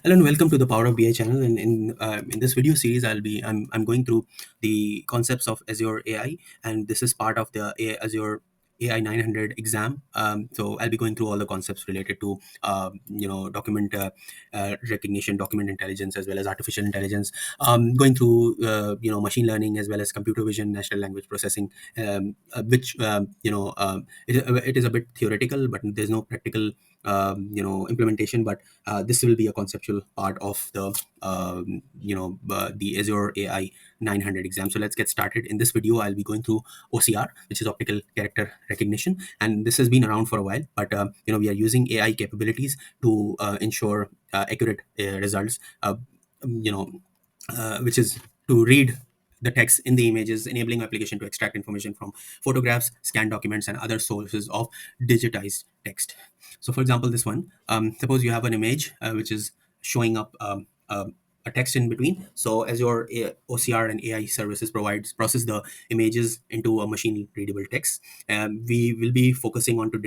Hello and welcome to the Power of BI channel. And in this video series, I'm going through the concepts of Azure AI, and this is part of the Azure AI 900 exam. So I'll be going through all the concepts related to document recognition, document intelligence, as well as artificial intelligence. Going through machine learning as well as computer vision, natural language processing, which it is a bit theoretical, but there's no practical implementation. But this will be a conceptual part of the Azure AI 900 exam. So let's get started. In this video, I'll be going through OCR, which is optical character recognition, and this has been around for a while. But we are using AI capabilities to ensure accurate results. Which is to read the text in the images, enabling application to extract information from photographs, scanned documents, and other sources of digitized text. So, for example, this one, suppose you have an image which is showing up a text in between. So, as your OCR and AI services provides process the images into a machine readable text, we will be focusing on to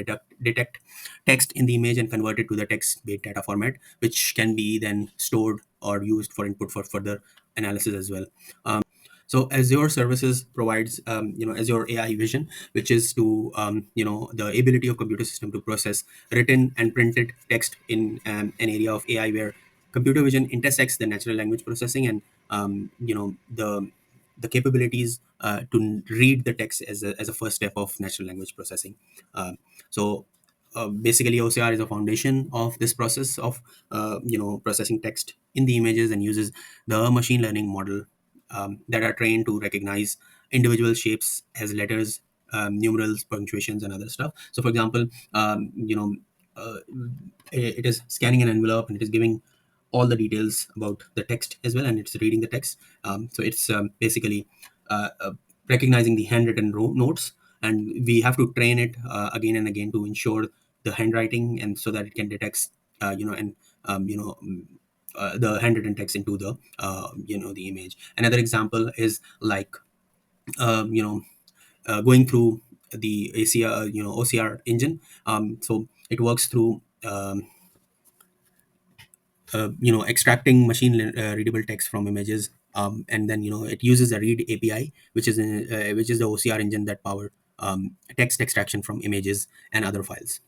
detect text in the image and convert it to the text-based data format, which can be then stored or used for input for further analysis as well. So Azure services provides Azure AI Vision, which is to the ability of computer system to process written and printed text in an area of AI where computer vision intersects the natural language processing and the capabilities to read the text as a first step of natural language processing. So basically, OCR is a foundation of this process of processing text in the images and uses the machine learning model that are trained to recognize individual shapes as letters, numerals, punctuations, and other stuff. So, for example, uh, it is scanning an envelope and it is giving all the details about the text as well, and it's reading the text. So it's basically recognizing the handwritten notes, and we have to train it again and again to ensure the handwriting, and so that it can detect, and the handwritten text into the image. Another example is like um, you know going through the ACR, OCR engine. So it works through extracting machine readable text from images, and then it uses a read API, which is the OCR engine that power text extraction from images and other files.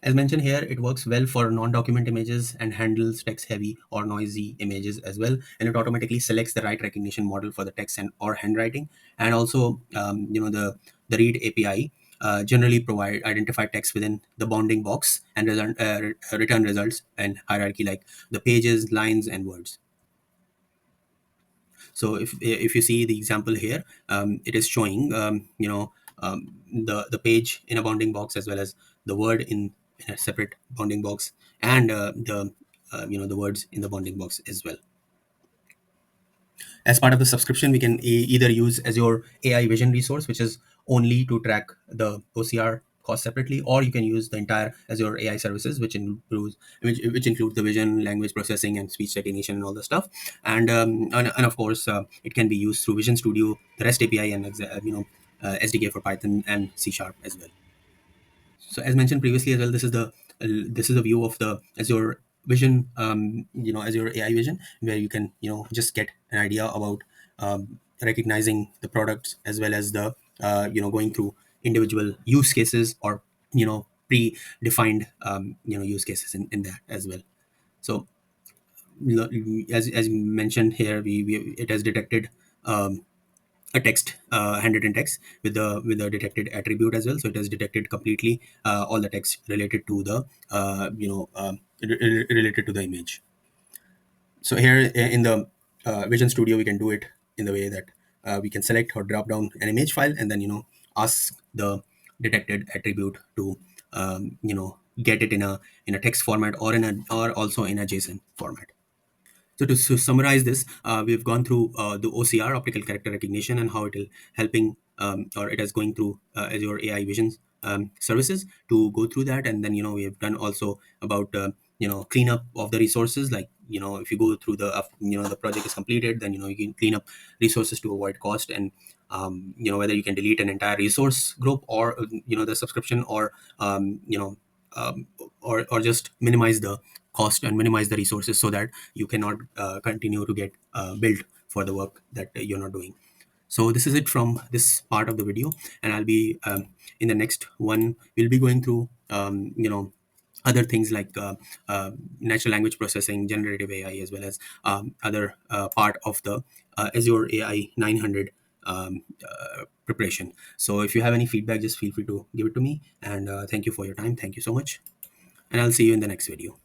As mentioned here, it works well for non-document images and handles text-heavy or noisy images as well. And it automatically selects the right recognition model for the text and or handwriting. And also, the read API generally provide identify text within the bounding box and return results and hierarchy like the pages, lines, and words. So if you see the example here, it is showing the page in a bounding box as well as the word in a separate bounding box, and the words in the bounding box as well. As part of the subscription, we can either use Azure AI Vision resource, which is only to track the OCR cost separately, or you can use the entire Azure AI services, which includes the vision, language processing, and speech recognition, and all the stuff. And of course, it can be used through Vision Studio, the REST API, and SDK for Python and C Sharp as well. So as mentioned previously as well, this is a view of the Azure Vision, Azure AI Vision, where you can just get an idea about recognizing the products as well as the going through individual use cases or pre-defined use cases in that as well. So as mentioned here, we it has detected a text, handwritten text with the detected attribute as well. So it has detected completely all the text related to the related to the image. So here in the Vision Studio, we can do it in the way that we can select or drop down an image file and then ask the detected attribute to get it in a text format or also in a JSON format. So to summarize this, we've gone through the OCR, optical character recognition, and how it is helping, or it is going through Azure AI Vision services to go through that. And then we have done also about cleanup of the resources. Like if you go through the project is completed, then you can clean up resources to avoid cost, and whether you can delete an entire resource group or the subscription, or or just minimize the cost and minimize the resources so that you cannot continue to get billed for the work that you're not doing. So this is it from this part of the video, and I'll be in the next one. We'll be going through other things like natural language processing, generative AI, as well as other part of the Azure AI 900 preparation. So if you have any feedback, just feel free to give it to me. And thank you for your time. Thank you so much, and I'll see you in the next video.